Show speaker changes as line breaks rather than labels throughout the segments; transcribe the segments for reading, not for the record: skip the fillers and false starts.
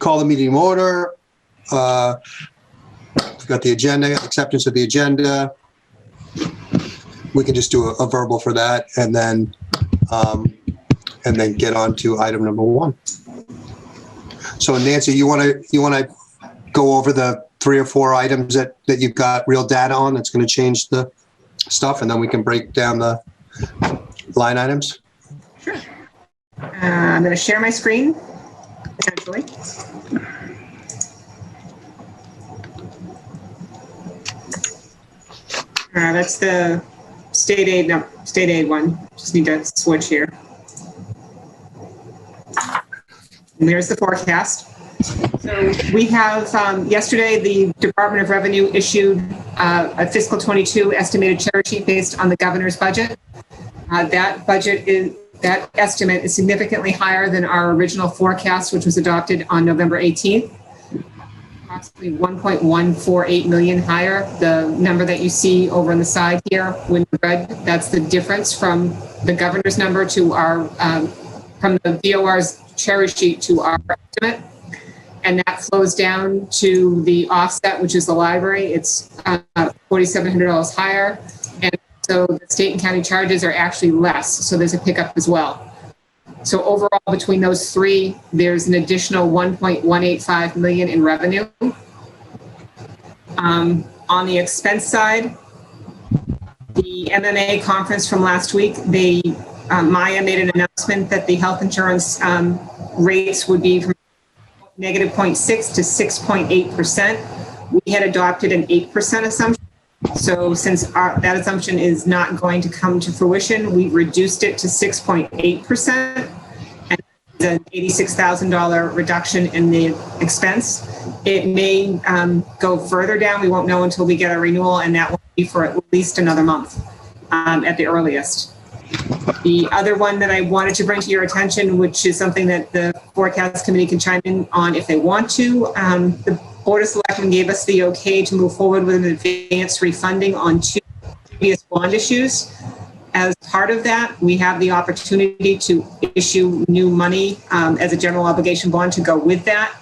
call the meeting to order. We've got the agenda, acceptance of the agenda. We can just do a verbal for that, and then get on to item number 1. So Nancy, you want to go over the 3 or 4 items that you've got real data on that's going to change the stuff, and then we can break down the line items?
Sure. I'm going to share my screen, essentially. That's the state aid one. Just need to switch here. And there's the forecast. So we have, yesterday, the Department of Revenue issued a fiscal 22 estimated cherry sheet based on the governor's budget. That estimate is significantly higher than our original forecast, which was adopted on November 18th. Approximately 1.148 million higher. The number that you see over on the side here, when red, that's the difference from the governor's number to our, from the DOR's cherry sheet to our estimate. And that flows down to the offset, which is the library. It's $4,700 higher. And so the state and county charges are actually less. So there's a pickup as well. So overall, between those 3, there's an additional 1.185 million in revenue. On the expense side, the MMA conference from last week, Maya made an announcement that the health insurance rates would be from -0.6 to 6.8%. We had adopted an 8% assumption. So since that assumption is not going to come to fruition, we reduced it to 6.8%, and an $86,000 reduction in the expense. It may go further down. We won't know until we get a renewal, and that will be for at least another month at the earliest. The other one that I wanted to bring to your attention, which is something that the forecast committee can chime in on if they want to, the Board of Selectmen gave us the okay to move forward with an advanced refunding on 2 previous bond issues. As part of that, we have the opportunity to issue new money as a general obligation bond to go with that.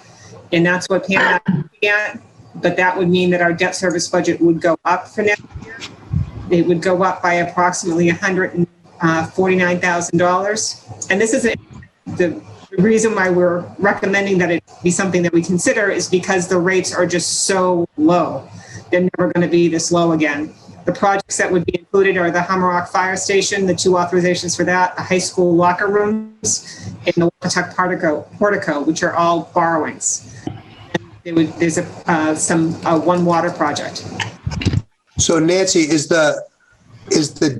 And that's what Pam and I are looking at. But that would mean that our debt service budget would go up for next year. It would go up by approximately $149,000. And this is the reason why we're recommending that it be something that we consider is because the rates are just so low. They're never going to be this low again. The projects that would be included are the Hummerock Fire Station, the 2 authorizations for that, the high school locker rooms, and the Wampatuck portico, which are all borrowings. And there's one water project.
So Nancy, is the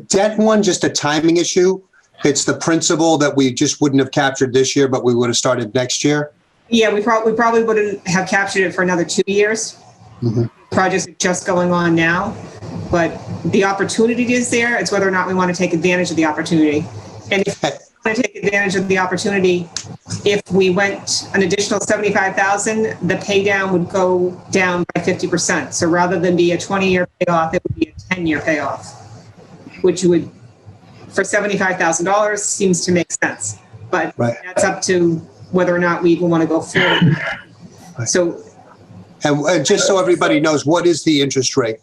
debt one just a timing issue? It's the principal that we just wouldn't have captured this year, but we would have started next year?
Yeah, we probably wouldn't have captured it for another 2 years. Mm-hmm. Projects are just going on now, but the opportunity is there. It's whether or not we want to take advantage of the opportunity. And if we want to take advantage of the opportunity, if we went an additional $75,000, the pay down would go down by 50%. So rather than be a 20-year payoff, it would be a 10-year payoff, which would, for $75,000, seems to make sense. But That's up to whether or not we even want to go forward. Right. So,
and just so everybody knows, what is the interest rate?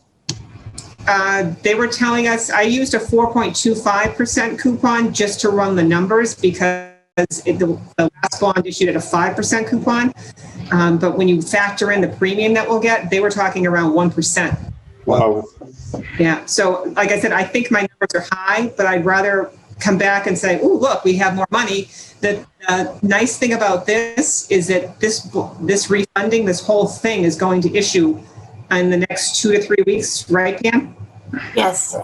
They were telling us, I used a 4.25% coupon just to run the numbers because the last bond issued at a 5% coupon. But when you factor in the premium that we'll get, they were talking around 1%.
Wow.
Yeah. So like I said, I think my numbers are high, but I'd rather come back and say, oh, look, we have more money. The nice thing about this is that this refunding, this whole thing is going to issue in the next 2 to 3 weeks, right, Pam?
Yes.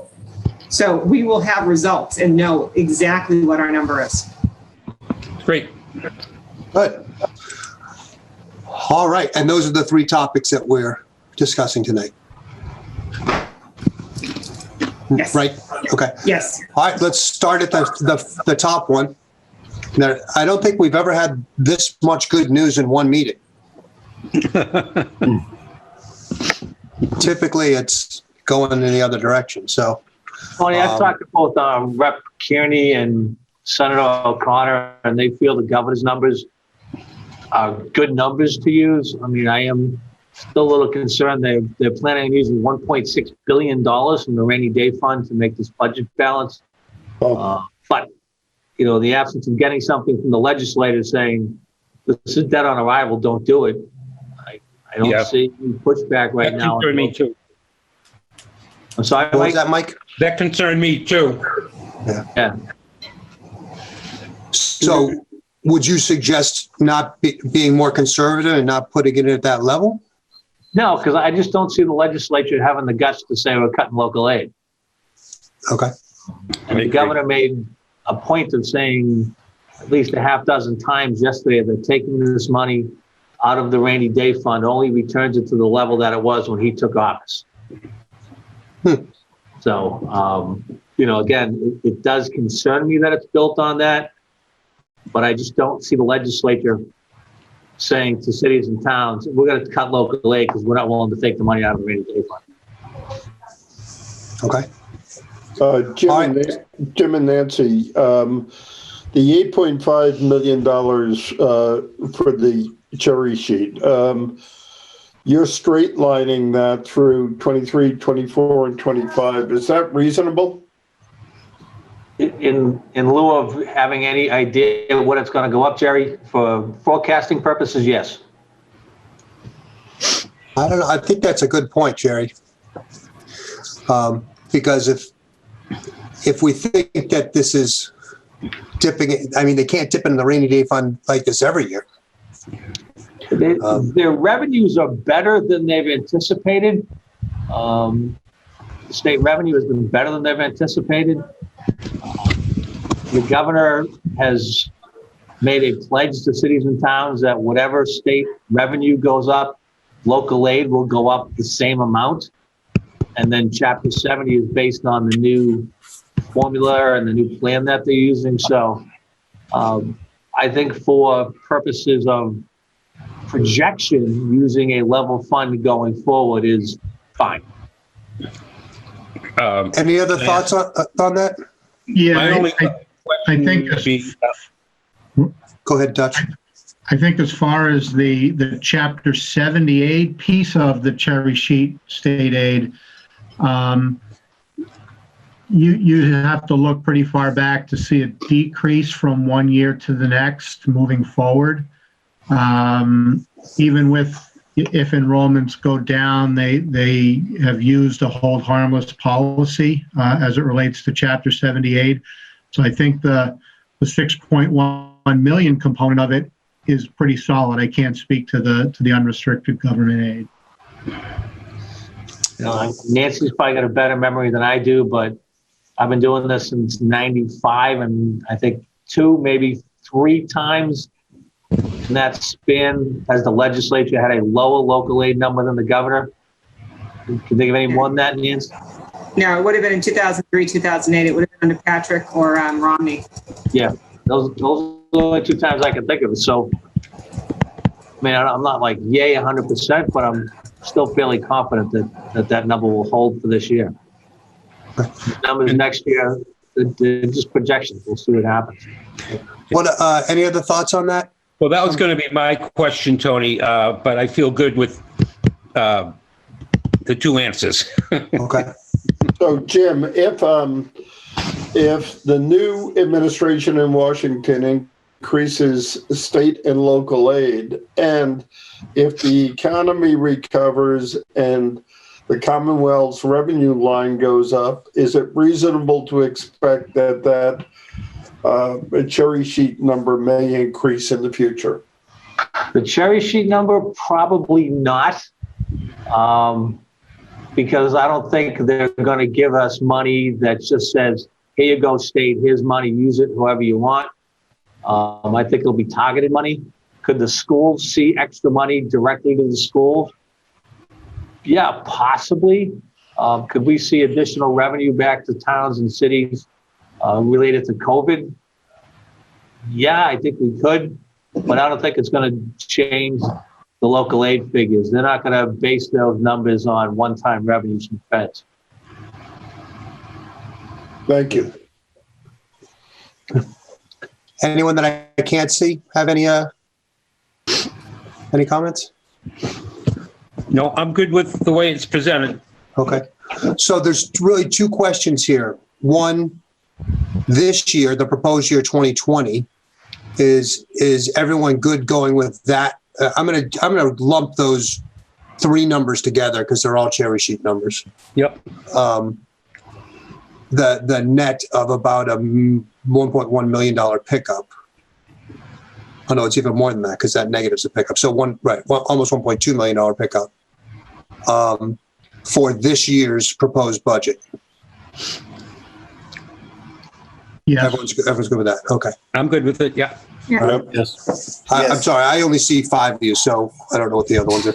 So we will have results and know exactly what our number is.
Great.
Good. All right. And those are the 3 topics that we're discussing tonight.
Yes.
Right? Okay.
Yes.
All right, let's start at the top one. Now, I don't think we've ever had this much good news in one meeting. Typically, it's going in the other direction. So,
Tony, I've talked to both Rep. Kearney and Senator O'Connor, and they feel the governor's numbers good numbers to use. I mean, I am still a little concerned. They're planning on using $1.6 billion from the rainy day fund to make this budget balance. But, you know, the absence of getting something from the legislators saying, this is dead on arrival, don't do it. I don't see any pushback right now.
That concerned me too.
I'm sorry,
What was
Mike?
that, Mike?
That concerned me too.
Yeah.
So would you suggest not being more conservative and not putting it at that level?
No, because I just don't see the legislature having the guts to say we're cutting local aid.
Okay.
And the governor made a point of saying at least a half dozen times yesterday that taking this money out of the rainy day fund only returns it to the level that it was when he took office. So, you know, again, it does concern me that it's built on that, but I just don't see the legislature saying to cities and towns, we're going to cut local aid because we're not willing to take the money out of the rainy day fund.
Okay.
Jim and Nancy, the $8.5 million for the cherry sheet, you're straightlining that through 23, 24, and 25. Is that reasonable?
In lieu of having any idea what it's going to go up, Jerry, for forecasting purposes, yes.
I don't know. I think that's a good point, Jerry. Because if we think that this is dipping, I mean, they can't dip in the rainy day fund like this every year.
Their revenues are better than they've anticipated. State revenue has been better than they've anticipated. The governor has made a pledge to cities and towns that whatever state revenue goes up, local aid will go up the same amount. And then Chapter 70 is based on the new formula and the new plan that they're using. So I think for purposes of projection, using a level fund going forward is fine.
Any other thoughts on that?
Yeah, I think
Go ahead, Dutch.
I think as far as the Chapter 78 piece of the cherry sheet state aid, you have to look pretty far back to see it decrease from one year to the next moving forward. Even if enrollments go down, they have used a hold harmless policy as it relates to Chapter 78. So I think the 6.1 million component of it is pretty solid. I can't speak to the unrestricted government aid.
Nancy's probably got a better memory than I do, but I've been doing this since '95, and I think 2, maybe 3 times in that span has the legislature had a lower local aid number than the governor. Can you think of any more than that, Nancy?
No, it would have been in 2003, 2008. It would have been under Patrick or Romney.
Yeah, those are the only 2 times I can think of it. So, I mean, I'm not like yay 100%, but I'm still fairly confident that number will hold for this year. Numbers next year, they're just projections. We'll see what happens.
What? Any other thoughts on that?
Well, that was going to be my question, Tony, but I feel good with the 2 answers.
Okay.
So, Jim, if the new administration in Washington increases state and local aid, and if the economy recovers and the Commonwealth's revenue line goes up, is it reasonable to expect that a cherry sheet number may increase in the future?
The cherry sheet number, probably not, because I don't think they're going to give us money that just says, here you go, state, here's money, use it however you want. I think it'll be targeted money. Could the schools see extra money directly to the schools? Yeah, possibly. Could we see additional revenue back to towns and cities related to COVID? Yeah, I think we could, but I don't think it's going to change the local aid figures. They're not going to base those numbers on one-time revenues from feds.
Thank you.
Anyone that I can't see have any Any comments?
No, I'm good with the way it's presented.
Okay. So there's really two questions here. One, this year, the proposed year 2020, is everyone good going with that? I'm gonna lump those three numbers together because they're all cherry sheet numbers.
Yep.
The net of about a $1.1 million pickup. Oh no, it's even more than that because that negative's a pickup. So almost $1.2 million pickup for this year's proposed budget.
Yes.
Everyone's good with that. Okay.
I'm good with it. Yeah.
Yeah.
Yes.
I'm sorry. I only see 5 of you, so I don't know what the other ones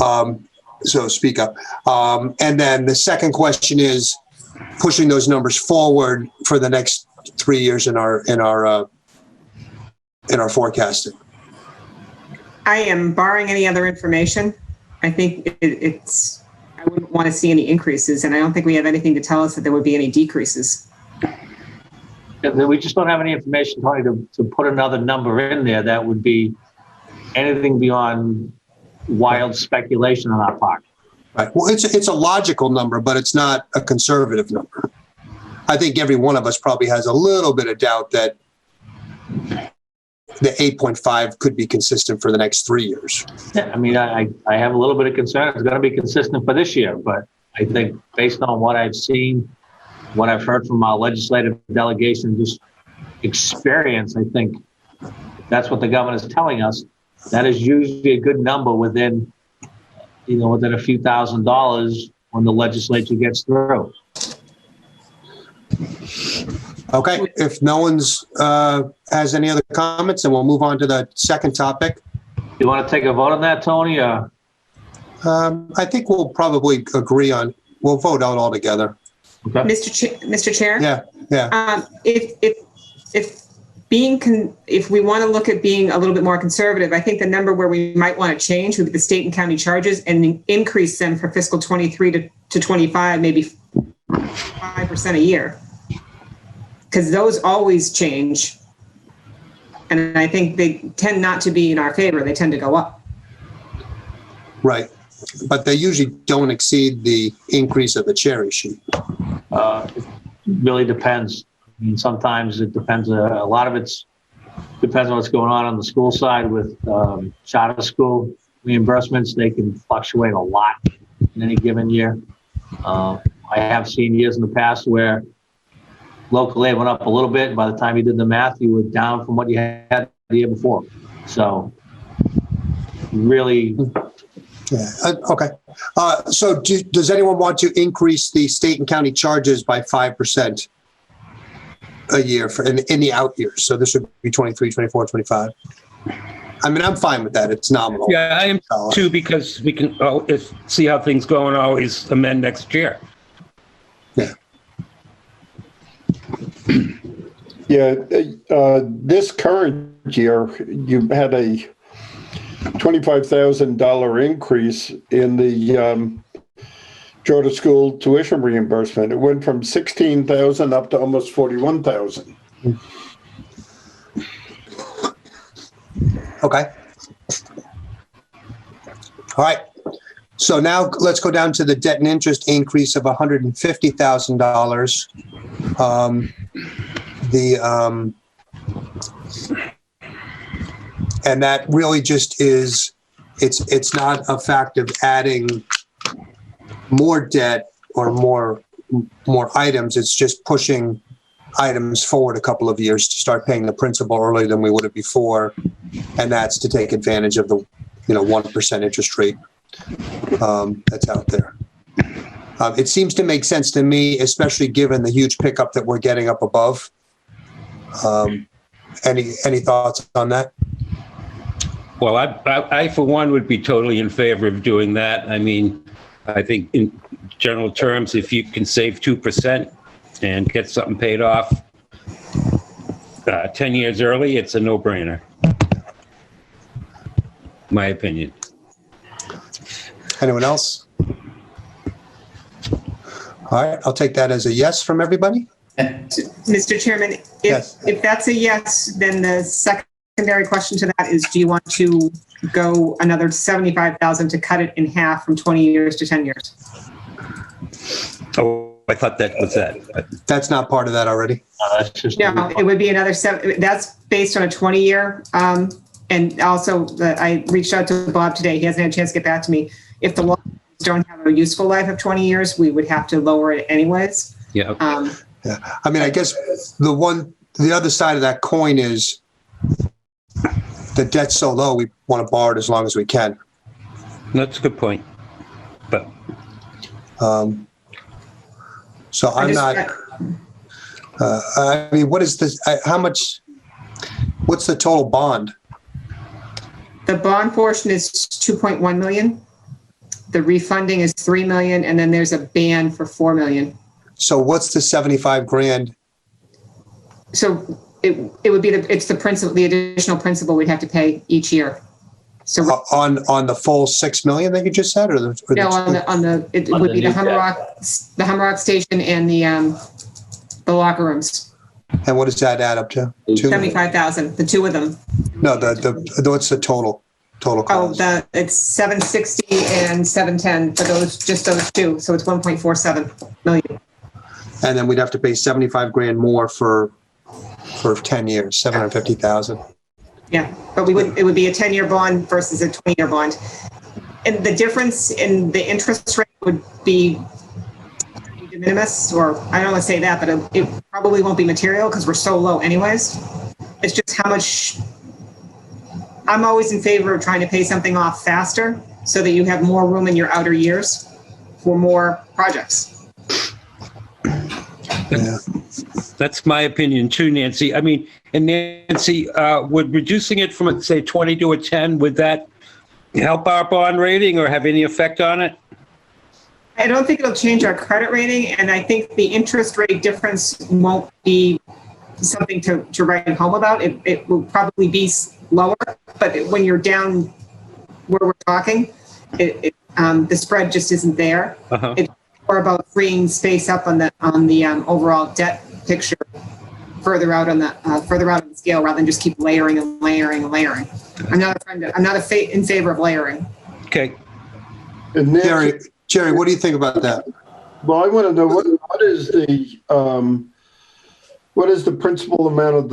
are. So speak up. And then the second question is pushing those numbers forward for the next 3 years in our forecasting.
I am barring any other information. I think I wouldn't want to see any increases, and I don't think we have anything to tell us that there would be any decreases.
We just don't have any information, Tony, to put another number in there that would be anything beyond wild speculation on our part.
Right. Well, it's a logical number, but it's not a conservative number. I think every one of us probably has a little bit of doubt that the 8.5 could be consistent for the next 3 years.
Yeah, I mean, I have a little bit of concern. It's going to be consistent for this year, but I think based on what I've seen, what I've heard from our legislative delegation, just experience, I think that's what the governor is telling us. That is usually a good number within a few $1,000s when the legislature gets through.
Okay. If no one's has any other comments, then we'll move on to the second topic.
You want to take a vote on that, Tony? Or?
I think we'll probably we'll vote out all together.
Okay.
Mr. Chair?
Yeah.
If we want to look at being a little bit more conservative, I think the number where we might want to change would be the state and county charges and increase them for fiscal 23 to 25, maybe 5% a year. Because those always change. And I think they tend not to be in our favor. They tend to go up.
Right. But they usually don't exceed the increase of the cherry sheet.
It really depends. I mean, sometimes it depends. A lot of it depends on what's going on the school side with charter school reimbursements. They can fluctuate a lot in any given year. I have seen years in the past where local aid went up a little bit, and by the time you did the math, you were down from what you had the year before. So really...
Yeah. Okay. So does anyone want to increase the state and county charges by 5% a year in the out years? So this would be 23, 24, 25. I mean, I'm fine with that. It's nominal.
Yeah, I am too, because we can see how things go and always amend next year.
Yeah.
Yeah, this current year, you had a $25,000 increase in the charter school tuition reimbursement. It went from $16,000 up to almost $41,000.
Okay. All right. So now let's go down to the debt and interest increase of $150,000. And that really just is, it's not a fact of adding more debt or more items. It's just pushing items forward a couple of years to start paying the principal earlier than we would have before. And that's to take advantage of the 1% interest rate that's out there. It seems to make sense to me, especially given the huge pickup that we're getting up above. Any thoughts on that?
Well, I for one would be totally in favor of doing that. I mean, I think in general terms, if you can save 2% and get something paid off 10 years early, it's a no-brainer. My opinion.
Anyone else? All right, I'll take that as a yes from everybody.
Mr. Chairman,
Yes.
if that's a yes, then the second secondary question to that is, do you want to go another 75,000 to cut it in half from 20 years to 10 years?
Oh, I thought that was that.
That's not part of that already.
That's just.
No, it would be another that's based on a 20-year. And also, I reached out to Bob today. He hasn't had a chance to get back to me. If the laws don't have a useful life of 20 years, we would have to lower it anyways.
Yeah.
Yeah. I mean, I guess the other side of that coin is the debt's so low, we want to borrow it as long as we can.
That's a good point. But
So I'm not, I mean, what is this, what's the total bond?
The bond portion is 2.1 million. The refunding is 3 million, and then there's a ban for 4 million.
So what's the 75 grand?
So it would be it's the principal, the additional principal we'd have to pay each year. So
On the full 6 million that you just said, or the
no, it would be the Humrock station and the locker rooms.
And what does that add up to?
75,000, the two of them.
No, what's the total cost?
It's 760 and 710 for those two. So it's 1.47 million.
And then we'd have to pay 75 grand more for 10 years, 750,000.
Yeah, but it would be a 10-year bond versus a 20-year bond. And the difference in the interest rate would be de minimis, or I don't want to say that, but it probably won't be material because we're so low anyways. It's just how much. I'm always in favor of trying to pay something off faster so that you have more room in your outer years for more projects.
Yeah.
that's my opinion too, Nancy. I mean, and Nancy, would reducing it from, say, 20 to a 10, would that help our bond rating or have any effect on it?
I don't think it'll change our credit rating, and I think the interest rate difference won't be something to write home about. It will probably be lower, but when you're down where we're talking, the spread just isn't there.
Uh-huh.
It's more about freeing space up on the overall debt picture further out on the scale, rather than just keep layering and layering and layering. I'm not in favor of layering.
Okay.
And Nancy,
Jerry, what do you think about that?
well, I want to know what is the principal amount of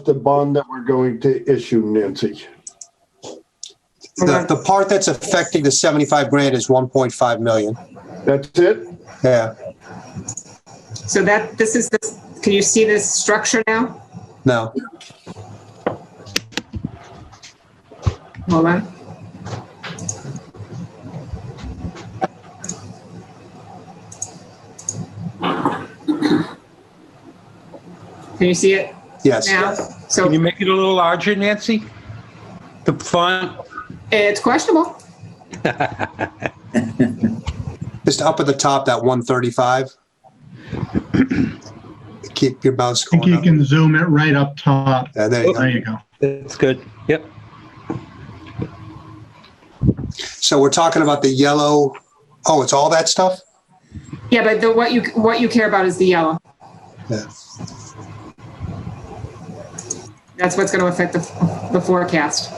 the bond that we're going to issue, Nancy?
The part that's affecting the 75 grand is 1.5 million.
That's it?
Yeah.
So can you see this structure now?
No.
Hold on. Can you see it
Yes.
now? So
Can you make it a little larger, Nancy? The font?
it's questionable.
Just up at the top, that 135. Keep your mouse
I think
going
you
up.
can zoom it right up top.
Yeah, there you go.
There you go.
That's good. Yep.
So we're talking about the yellow. Oh, it's all that stuff?
Yeah, but what you care about is the yellow.
Yeah.
That's what's going to affect the forecast.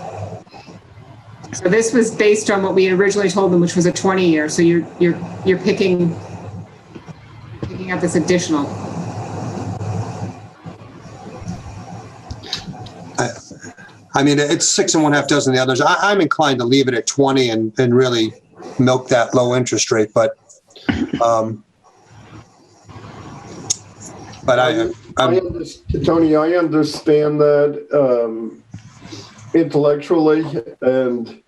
So this was based on what we originally told them, which was a 20-year. So you're picking up this additional.
I mean, it's 6 1/2 dozen the others. I'm inclined to leave it at 20 and really milk that low interest rate. But
Tony, I understand that intellectually, and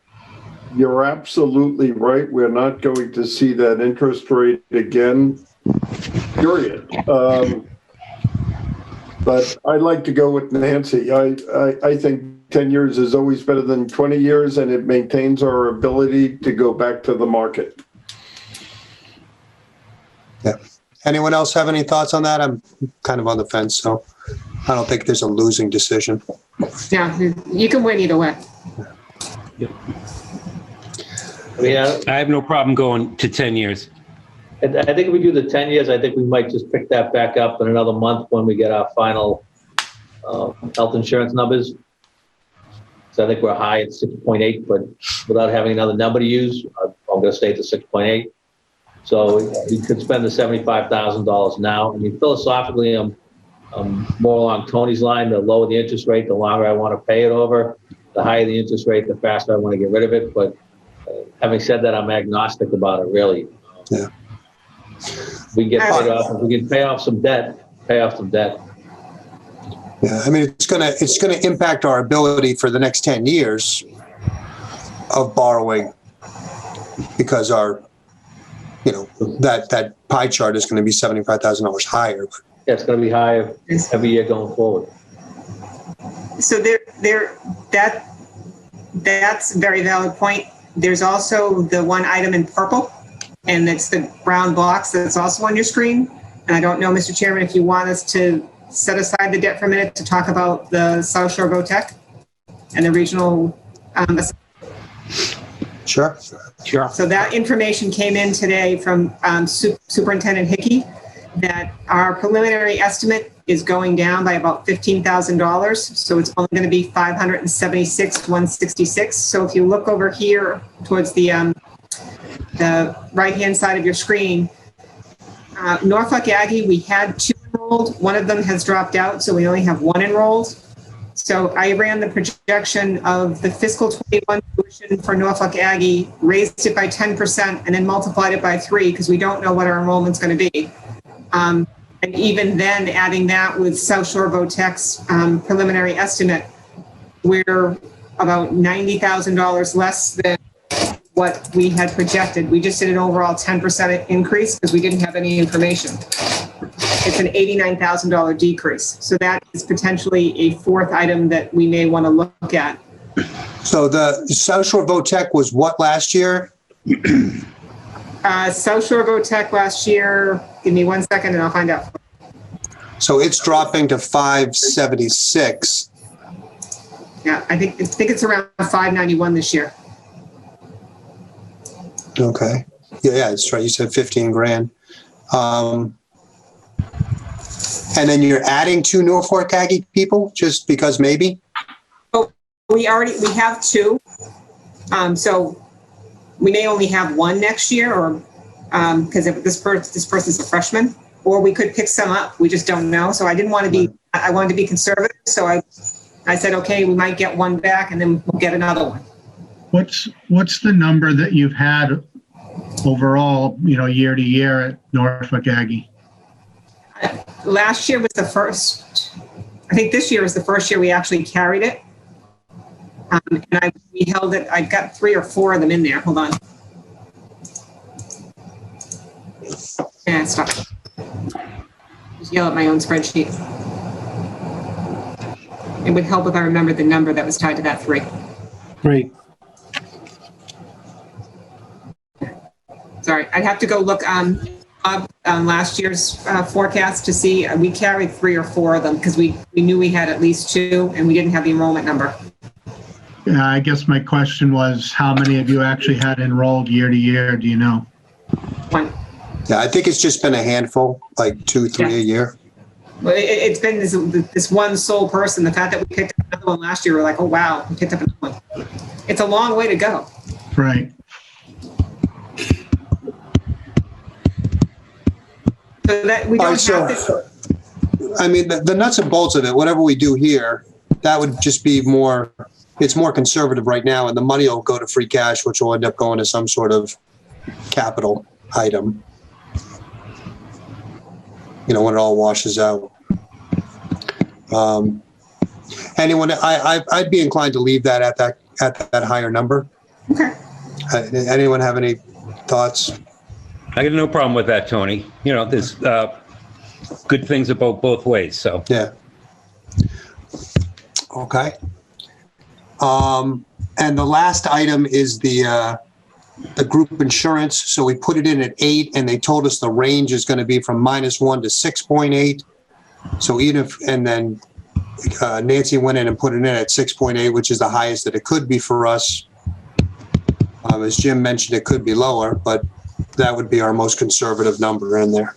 you're absolutely right. We're not going to see that interest rate again, period. But I like to go with Nancy. I think 10 years is always better than 20 years, and it maintains our ability to go back to the market.
Yeah. Anyone else have any thoughts on that? I'm kind of on the fence, so I don't think there's a losing decision.
Yeah, you can win either way.
I have no problem going to 10 years.
I think if we do the 10 years, I think we might just pick that back up in another month when we get our final health insurance numbers. So I think we're high at 6.8, but without having another number to use, I'm going to stay at the 6.8. So you could spend the $75,000 now. I mean, philosophically, I'm more along Tony's line. The lower the interest rate, the longer I want to pay it over. The higher the interest rate, the faster I want to get rid of it. But having said that, I'm agnostic about it, really.
Yeah.
We get paid off. If we can pay off some debt, pay off some debt.
Yeah, I mean, it's gonna impact our ability for the next 10 years of borrowing, because our, that pie chart is going to be $75,000 higher.
Yeah, it's going to be higher every year going forward.
So that's a very valid point. There's also the one item in purple, and it's the brown box that's also on your screen. And I don't know, Mr. Chairman, if you want us to set aside the debt for a minute to talk about the South Shore VOTEC and the regional.
Sure.
So that information came in today from Superintendent Hickey, that our preliminary estimate is going down by about $15,000. So it's only going to be $576,166. So if you look over here towards the right-hand side of your screen, Norfolk Aggie, we had 2 enrolled. One of them has dropped out, so we only have 1 enrolled. So I ran the projection of the fiscal 21 tuition for Norfolk Aggie, raised it by 10%, and then multiplied it by 3, because we don't know what our enrollment's going to be. And even then, adding that with South Shore VOTEC's preliminary estimate, we're about $90,000 less than what we had projected. We just did an overall 10% increase because we didn't have any information. It's an $89,000 decrease. So that is potentially a 4th item that we may want to look at.
So the South Shore VOTEC was what last year?
South Shore VOTEC last year, give me 1 second and I'll find out.
So it's dropping to 576.
Yeah, I think it's around 591 this year.
Okay. Yeah, that's right. You said 15 grand. And then you're adding 2 Norfolk Aggie people just because maybe?
Oh, we have 2. So we may only have 1 next year, or because if this person's a freshman, or we could pick some up. We just don't know. So I wanted to be conservative. So I said, okay, we might get 1 back and then we'll get another one.
What's the number that you've had overall, year to year at Norfolk Aggie?
Last year was the first. I think this year was the first year we actually carried it, and we held it. I've got 3 or 4 of them in there. Hold on. And stop. Just yell at my own spreadsheet. It would help if I remembered the number that was tied to that 3.
Great.
Sorry, I'd have to go look on last year's forecast to see. We carried 3 or 4 of them because we knew we had at least 2 and we didn't have the enrollment number.
Yeah, I guess my question was, how many of you actually had enrolled year to year? Do you know?
1.
Yeah, I think it's just been a handful, like 2, 3 a year.
Well, it's been this one sole person. The fact that we picked up another one last year, we're like, oh wow, we picked up another one. It's a long way to go.
Right.
So that we don't have to.
I mean, the nuts and bolts of it, whatever we do here, that would just be more, it's more conservative right now, and the money will go to free cash, which will end up going to some sort of capital item, when it all washes out. Anyone, I'd be inclined to leave that at that higher number.
Okay.
Anyone have any thoughts?
I got no problem with that, Tony. There's good things about both ways, so.
Yeah. Okay. And the last item is the group insurance. So we put it in at 8, and they told us the range is going to be from -1 to 6.8. So and then Nancy went in and put it in at 6.8, which is the highest that it could be for us. As Jim mentioned, it could be lower, but that would be our most conservative number in there.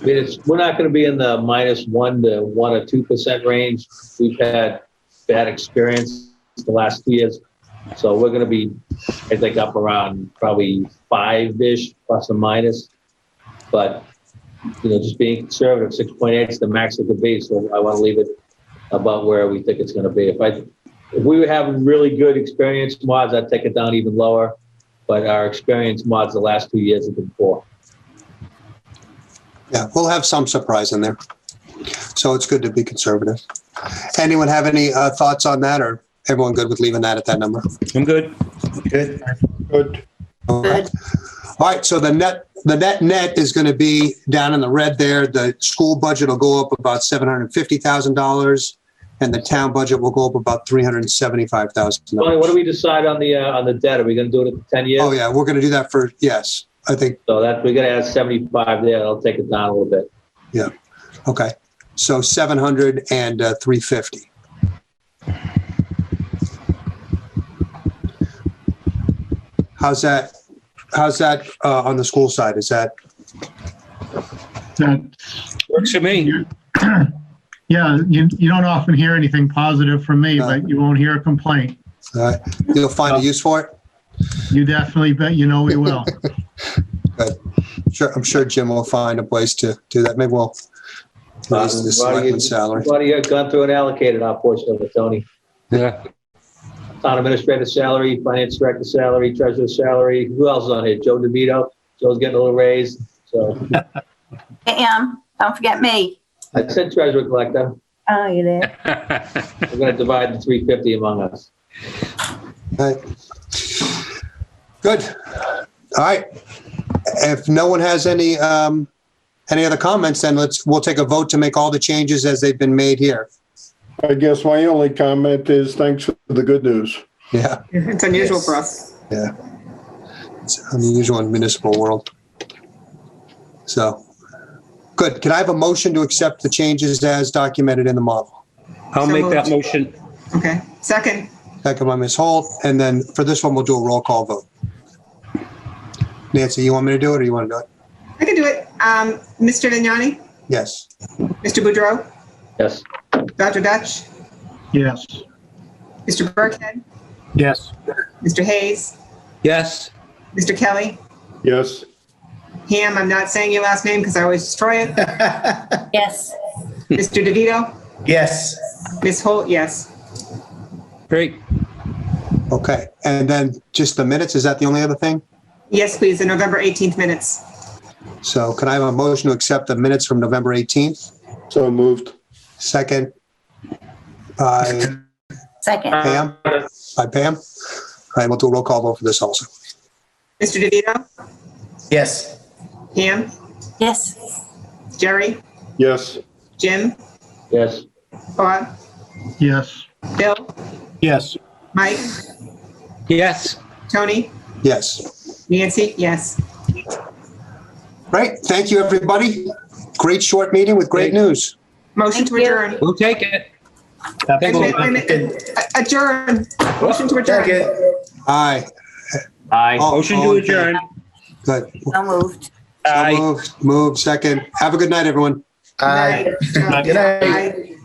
I mean, we're not going to be in the -1 to 1 or 2% range. We've had bad experience the last 2 years. So we're gonna be, I think, up around probably 5-ish, plus or minus. But, just being conservative, 6.8 is the max it could be, so I wanna leave it about where we think it's gonna be. If we were having really good experienced mods, I'd take it down even lower. But our experienced mods the last 2 years have been poor.
Yeah, we'll have some surprise in there. So it's good to be conservative. Anyone have any thoughts on that, or everyone good with leaving that at that number?
I'm good.
Good.
Good.
All right. All right, so the net is going to be down in the red there. The school budget will go up about $750,000, and the town budget will go up about $375,000.
Tony, what do we decide on the debt? Are we gonna do it at 10 years?
Oh, yeah, we're going to do that for, yes, I think,
So that, we're gonna add 75 there. I'll take it down a little bit.
yeah. Okay, so 700 and 350. How's that on the school side? Is that,
Works for me.
Yeah, you don't often hear anything positive from me, but you won't hear a complaint.
you'll find a use for it?
You definitely bet we will.
Good. Sure, I'm sure Jim will find a place to do that. Maybe we'll raise the selectman's salary.
What you gone through and allocated our portion of it, Tony?
Yeah.
Town administrator salary, finance director salary, treasurer salary. Who else is on here? Joe DeVito. Joe's getting a little raise. So
I am. Don't forget me.
I said treasurer collector.
Oh, you there?
We're gonna divide the 350 among us.
All right. Good. All right. If no one has any other comments, then we'll take a vote to make all the changes as they've been made here.
I guess my only comment is thanks for the good news.
Yeah,
It's unusual for us.
yeah. It's unusual in municipal world. So, good. Can I have a motion to accept the changes as documented in the model?
I'll make that motion.
Okay. Second.
Second by Ms. Holt, and then for this one, we'll do a roll call vote. Nancy, you want me to do it, or you want to do it?
I can do it. Mr. Vignani,
Yes.
Mr. Boudreau,
Yes.
Dr. Dutch,
Yes.
Mr. Burkhead,
Yes.
Mr. Hayes,
Yes.
Mr. Kelly,
Yes.
Ham, I'm not saying your last name because I always destroy it.
Yes.
Mr. DeVito,
Yes.
Ms. Holt, yes.
Great.
Okay, and then just the minutes, is that the only other thing?
Yes, please, the November 18th minutes.
So can I have a motion to accept the minutes from November 18th?
So moved.
Second by
Second.
Pam? By Pam? All right, we'll do a roll call vote for this also.
Mr. DeVito,
Yes.
Ham,
Yes.
Jerry,
Yes.
Jim,
Yes.
Bob,
Yes.
Bill,
Yes.
Mike,
Yes.
Tony,
Yes.
Nancy, yes.
Great, thank you, everybody. Great short meeting with great news.
Motion to
Thank you.
adjourn.
We'll take it.
Wait a minute. Adjourn. Motion to adjourn.
Second.
Aye.
Aye.
All-
Motion
all
to
in favor?
adjourn.
Good.
So moved.
So
Aye.
moved, second. Have a good night, everyone.
Aye.
Night.
Good night.
Aye.